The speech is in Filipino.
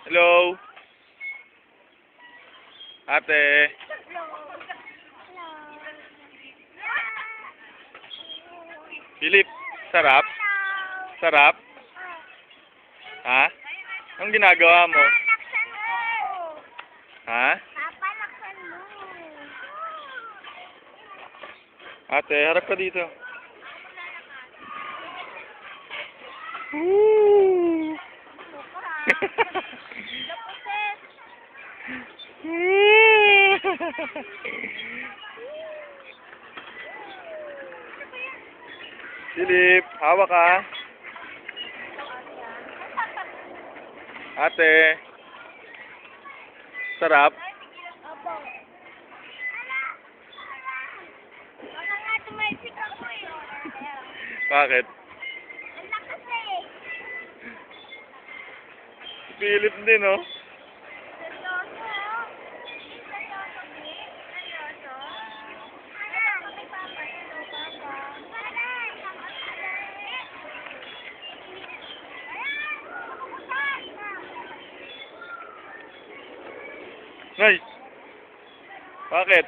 Hello? Ate? Philip, sarap? Sarap? Ha? Anong ginagawa mo? Ha? Ate, harap ka dito. Philip, hawak ka. Ate. Sarap? Opo. Baka nga tumaisik ako eh. Bakit? Ang lakas eh. Philip din, oh. Seryoso? Seryoso, Bi? Seryoso? Alam ko kay Papa. Hello, Papa. Nice. Bakit?